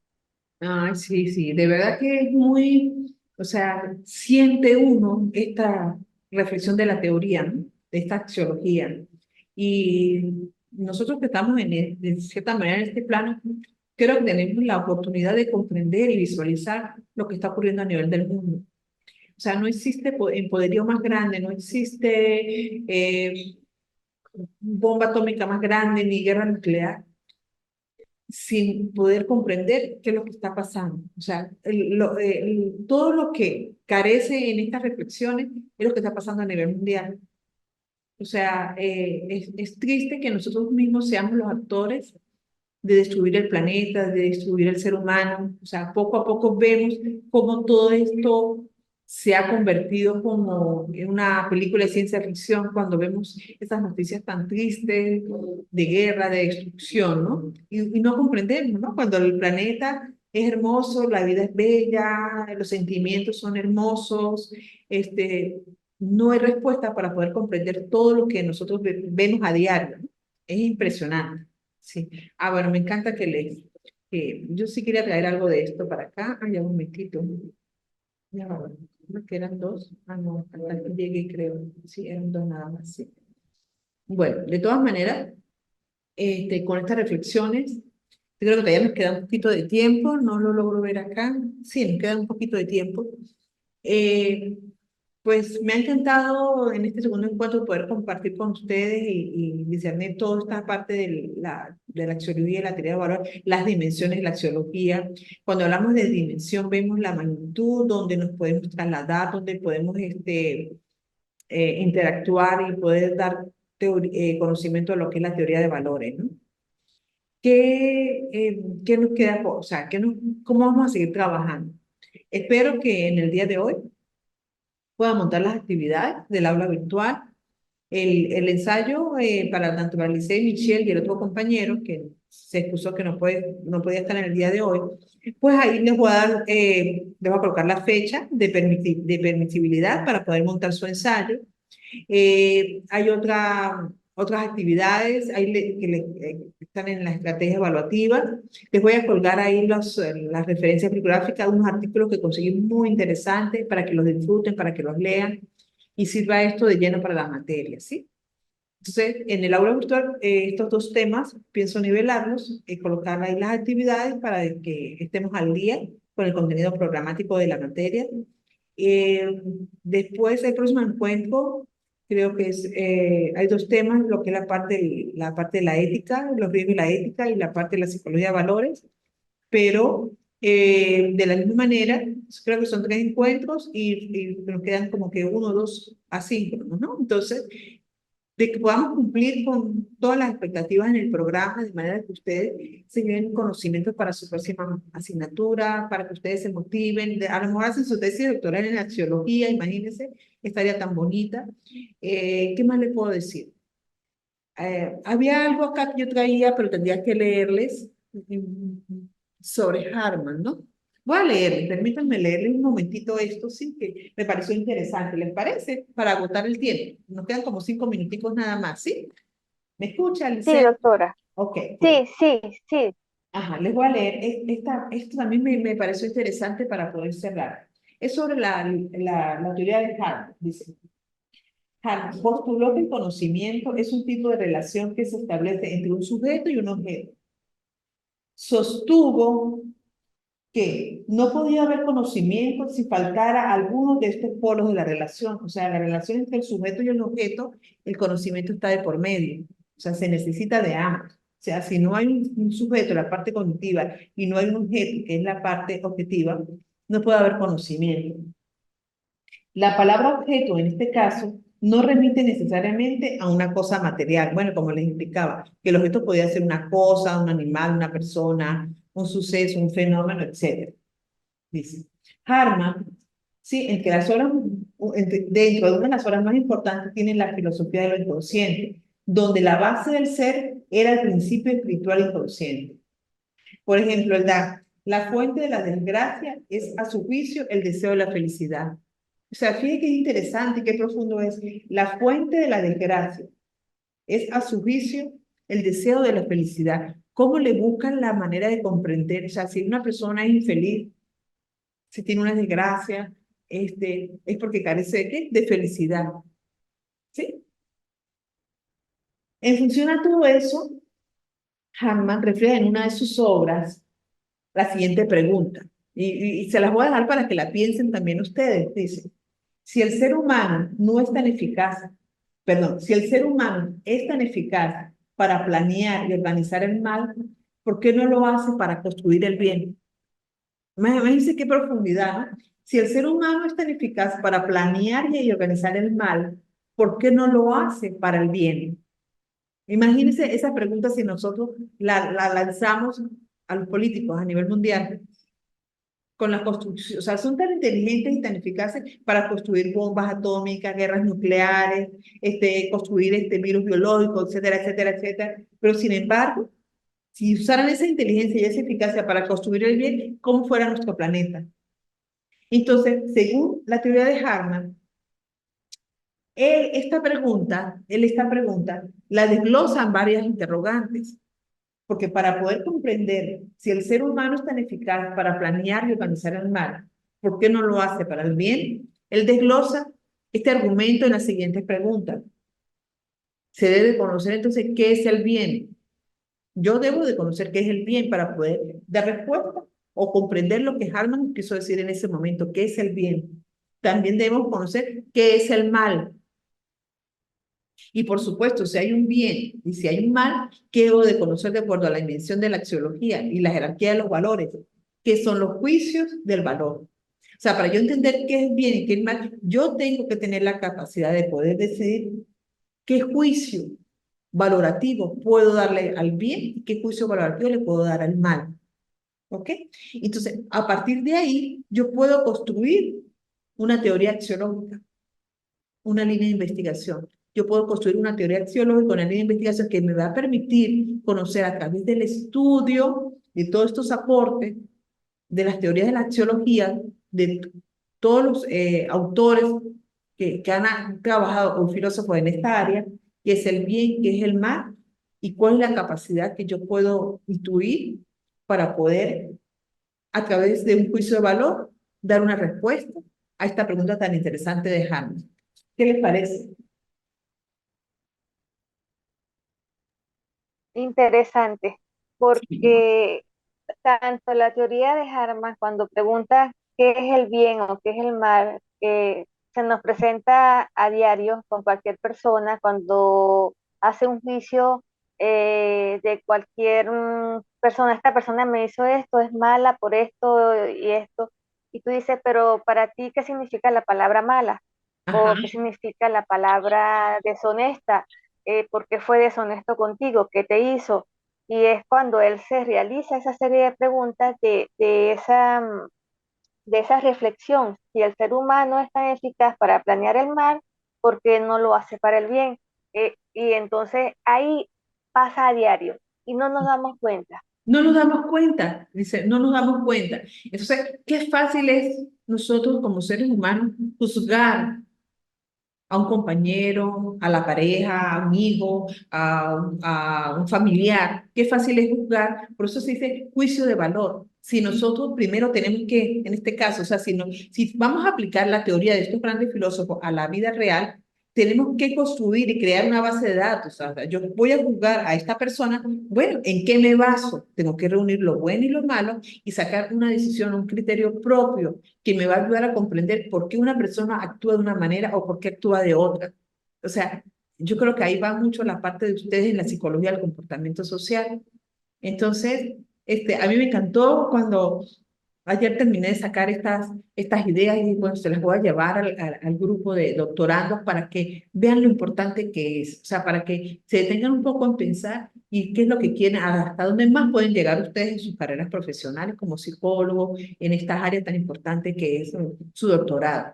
Ay, sí, sí, de verdad que es muy, o sea, siente uno esta reflexión de la teoría, ¿no? De esta axiología. Y nosotros que estamos de cierta manera en este plano, creo que tenemos la oportunidad de comprender y visualizar lo que está ocurriendo a nivel del mundo. O sea, no existe empoderío más grande, no existe bomba atómica más grande ni guerra nuclear sin poder comprender qué es lo que está pasando. O sea, todo lo que carece en estas reflexiones es lo que está pasando a nivel mundial. O sea, es triste que nosotros mismos seamos los actores de destruir el planeta, de destruir el ser humano. O sea, poco a poco vemos cómo todo esto se ha convertido como en una película de ciencia ficción cuando vemos esas noticias tan tristes de guerra, de destrucción, ¿no? Y no comprendemos, ¿no? Cuando el planeta es hermoso, la vida es bella, los sentimientos son hermosos, no hay respuesta para poder comprender todo lo que nosotros vemos a diario, ¿no? Es impresionante, sí. Ah, bueno, me encanta que yo sí quería traer algo de esto para acá. Ah, ya un momentito. Ya va, ¿no? Que eran dos. Ah, no, hasta aquí llegué, creo. Sí, eran dos nada más, sí. Bueno, de todas maneras, con estas reflexiones, creo que todavía nos queda un poquito de tiempo, no lo logro ver acá. Sí, nos queda un poquito de tiempo. Eh, pues me ha encantado en este segundo encuentro poder compartir con ustedes y discernir toda esta parte de la axiología y la teoría de valor, las dimensiones de la axiología. Cuando hablamos de dimensión, vemos la magnitud, donde nos podemos trasladar, donde podemos interactuar y poder dar conocimiento de lo que es la teoría de valores, ¿no? ¿Qué nos queda? O sea, ¿cómo vamos a seguir trabajando? Espero que en el día de hoy pueda montar las actividades del aula virtual, el ensayo para tanto para Licey, Michelle y el otro compañero que se excusó que no podía estar en el día de hoy, pues ahí les voy a dar, les voy a colocar la fecha de permisibilidad para poder montar su ensayo. Hay otras actividades ahí están en la estrategia evaluativa. Les voy a colgar ahí las referencias bibliográficas, unos artículos que conseguí muy interesantes para que los disfruten, para que los lean y sirva esto de lleno para la materia, ¿sí? Entonces, en el aula virtual, estos dos temas pienso nivelarlos y colocar ahí las actividades para que estemos al día con el contenido programático de la materia. Eh, Después, el próximo encuentro, creo que hay dos temas, lo que es la parte de la ética, los riesgos de la ética y la parte de la psicología de valores, pero de la misma manera, creo que son tres encuentros y nos quedan como que uno o dos asíncronos, ¿no? Entonces, de que podamos cumplir con todas las expectativas en el programa, de manera que ustedes se lleven conocimientos para su próxima asignatura, para que ustedes se motiven. A lo mejor hacen su tesis doctoral en axiología, imagínense, estaría tan bonita. ¿Qué más les puedo decir? Había algo acá que yo traía, pero tendría que leerles sobre Harman, ¿no? Voy a leerles, permítanme leerles un momentito esto, sí, que me pareció interesante. ¿Les parece? Para agotar el tiempo. Nos quedan como 5 minuticos nada más, ¿sí? ¿Me escucha, Sí, Liceo? doctora. Ok, bueno. Sí, sí, sí. Ajá, les voy a leer. Esto también me pareció interesante para poder cerrar. Es sobre la teoría de Harman, dice. Harman postuló que el conocimiento es un tipo de relación que se establece entre un sujeto y un objeto. Sostuvo que no podía haber conocimiento si faltara alguno de estos polos de la relación. O sea, la relación entre el sujeto y el objeto, el conocimiento está de por medio. O sea, se necesita de ambos. O sea, si no hay un sujeto, la parte cognitiva, y no hay un objeto, que es la parte objetiva, no puede haber conocimiento. La palabra objeto, en este caso, no remite necesariamente a una cosa material. Bueno, como les explicaba, que el objeto podía ser una cosa, un animal, una persona, un suceso, un fenómeno, etcétera. Dice Harman, sí, dentro de una de las obras más importantes tiene la filosofía de lo inconsciente, donde la base del ser era el principio espiritual inconsciente. Por ejemplo, la fuente de la desgracia es, a su juicio, el deseo de la felicidad. O sea, fíjate qué interesante y qué profundo es. La fuente de la desgracia es, a su juicio, el deseo de la felicidad. ¿Cómo le buscan la manera de comprender? O sea, si una persona es infeliz, si tiene una desgracia, es porque carece de ¿qué? De felicidad. ¿Sí? En función a todo eso, Harman refleja en una de sus obras la siguiente pregunta, y se las voy a dejar para que la piensen también ustedes. Dice, si el ser humano no es tan eficaz, perdón, si el ser humano es tan eficaz para planear y organizar el mal, ¿por qué no lo hace para construir el bien? Imagínense qué profundidad, ¿no? Si el ser humano es tan eficaz para planear y organizar el mal, ¿por qué no lo hace para el bien? Imagínense esa pregunta si nosotros la lanzamos a los políticos a nivel mundial con la construcción, o sea, son tan inteligentes y tan eficaces para construir bombas atómicas, guerras nucleares, construir virus biológicos, etcétera, etcétera, etcétera. Pero sin embargo, si usaran esa inteligencia y esa eficacia para construir el bien, ¿cómo fuera nuestro planeta? Entonces, según la teoría de Harman, esta pregunta la desglosan varias interrogantes, porque para poder comprender si el ser humano es tan eficaz para planear y organizar el mal, ¿por qué no lo hace para el bien? Él desglosa este argumento en las siguientes preguntas. Se debe conocer entonces qué es el bien. Yo debo de conocer qué es el bien para poder dar respuesta o comprender lo que Harman quiso decir en ese momento, qué es el bien. También debemos conocer qué es el mal. Y por supuesto, si hay un bien y si hay un mal, ¿qué debo de conocer de acuerdo a la dimensión de la axiología y la jerarquía de los valores? ¿Qué son los juicios del valor? O sea, para yo entender qué es bien y qué es mal, yo tengo que tener la capacidad de poder decidir qué juicio valorativo puedo darle al bien y qué juicio valorativo le puedo dar al mal. ¿Ok? Entonces, a partir de ahí, yo puedo construir una teoría axiológica, una línea de investigación. Yo puedo construir una teoría axiológica, una línea de investigación que me va a permitir conocer a través del estudio de todos estos aportes, de las teorías de la axiología, de todos los autores que han trabajado con filósofos en esta área, qué es el bien, qué es el mal, y cuál es la capacidad que yo puedo intuir para poder, a través de un juicio de valor, dar una respuesta a esta pregunta tan interesante de Hammond. ¿Qué les parece? Interesante, Sí. porque tanto la teoría de Harman, cuando pregunta qué es el bien o qué es el mal, se nos presenta a diario con cualquier persona cuando hace un juicio de cualquier persona. Esta persona me hizo esto, es mala por esto y esto. Y tú dices, pero para ti, ¿qué significa la palabra mala? Ajá. ¿O qué significa la palabra deshonesta? ¿Por qué fue deshonesto contigo? ¿Qué te hizo? Y es cuando él se realiza esa serie de preguntas de esa reflexión. Si el ser humano es tan eficaz para planear el mal, ¿por qué no lo hace para el bien? Y entonces ahí pasa a diario y no nos damos cuenta. No nos damos cuenta, dice, no nos damos cuenta. Entonces, qué fácil es nosotros como seres humanos juzgar a un compañero, a la pareja, a un hijo, a un familiar. Qué fácil es juzgar. Por eso se dice juicio de valor. Si nosotros primero tenemos que, en este caso, o sea, si vamos a aplicar la teoría de estos grandes filósofos a la vida real, tenemos que construir y crear una base de datos. O sea, yo voy a juzgar a esta persona, bueno, ¿en qué me baso? Tengo que reunir lo bueno y lo malo y sacar una decisión, un criterio propio que me va a ayudar a comprender por qué una persona actúa de una manera o por qué actúa de otra. O sea, yo creo que ahí va mucho la parte de ustedes en la psicología del comportamiento social. Entonces, a mí me encantó cuando ayer terminé de sacar estas ideas y bueno, se las voy a llevar al grupo de doctorandos para que vean lo importante que es, o sea, para que se detengan un poco en pensar y qué es lo que quieren, hasta dónde más pueden llegar ustedes en sus carreras profesionales como psicólogos, en estas áreas tan importantes que es su doctorado.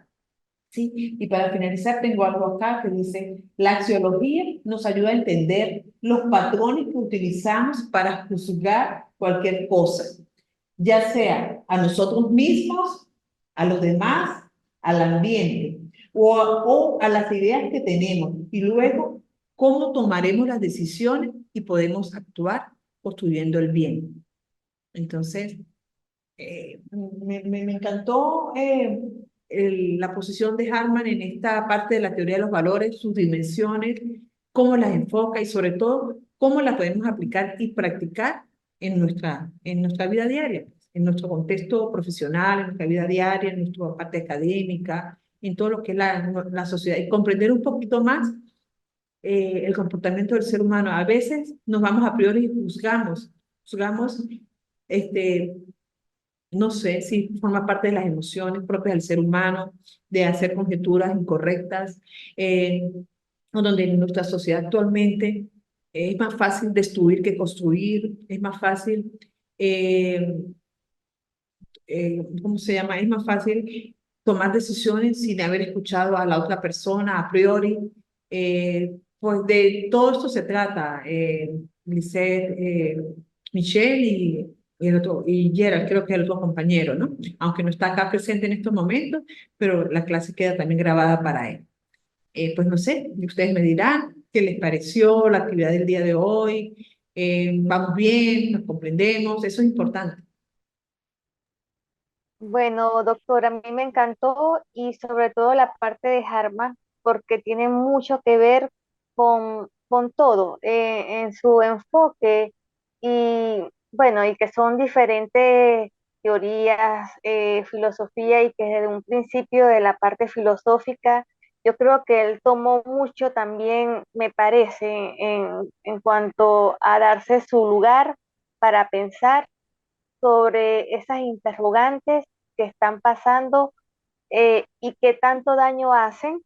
Sí, y para finalizar tengo algo acá que dice, la axiología nos ayuda a entender los patrones que utilizamos para juzgar cualquier cosa, ya sea a nosotros mismos, a los demás, al ambiente o a las ideas que tenemos y luego cómo tomaremos las decisiones y podemos actuar construyendo el bien. Entonces, me encantó la posición de Harman en esta parte de la teoría de los valores, sus dimensiones, cómo las enfoca y sobre todo cómo las podemos aplicar y practicar en nuestra vida diaria, en nuestro contexto profesional, en nuestra vida diaria, en nuestra parte académica, en todo lo que es la sociedad y comprender un poquito más el comportamiento del ser humano. A veces nos vamos a priori y juzgamos este, no sé si forma parte de las emociones propias del ser humano, de hacer conjeturas incorrectas, o donde en nuestra sociedad actualmente es más fácil destruir que construir, es más fácil, eh, ¿cómo se llama? Es más fácil tomar decisiones sin haber escuchado a la otra persona a priori. Pues de todo esto se trata, Lisette, Michelle y el otro, y Gerald, creo que es el otro compañero, ¿no? Aunque no está acá presente en estos momentos, pero la clase queda también grabada para él. Pues no sé, ustedes me dirán qué les pareció la actividad del día de hoy. Vamos bien, nos comprendemos, eso es importante. Bueno, doctora, a mí me encantó y sobre todo la parte de Harman, porque tiene mucho que ver con todo en su enfoque y bueno, y que son diferentes teorías, filosofía y que desde un principio de la parte filosófica, yo creo que él tomó mucho también, me parece, en cuanto a darse su lugar para pensar sobre esas interrogantes que están pasando y que tanto daño hacen,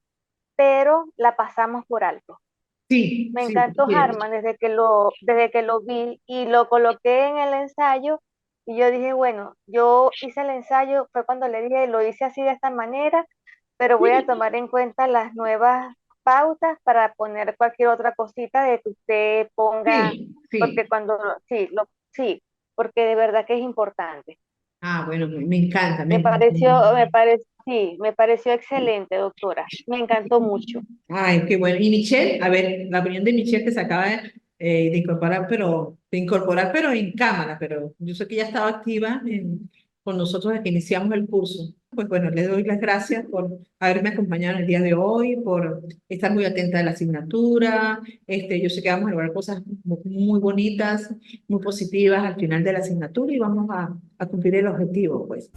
pero la pasamos por alto. Sí, Me sí, encantó sí. Harman desde que lo vi y lo coloqué en el ensayo y yo dije, bueno, yo hice el ensayo, fue cuando le dije, lo hice así de esta manera, pero voy a Sí, tomar en cuenta las nuevas pautas para poner cualquier otra cosita de que usted ponga, sí, porque sí. sí, porque de verdad que es importante. Ah, bueno, me encanta, me encanta. Sí, me pareció excelente, doctora. Me encantó mucho. Ay, qué bueno. Y Michelle, a ver, la opinión de Michelle que se acaba de incorporar, pero en cámara, pero yo sé que ya estaba activa con nosotros desde que iniciamos el curso. Pues bueno, le doy las gracias por haberme acompañado en el día de hoy, por estar muy atenta a la asignatura. Yo sé que vamos a lograr cosas muy bonitas, muy positivas al final de la asignatura y vamos a cumplir el objetivo, pues.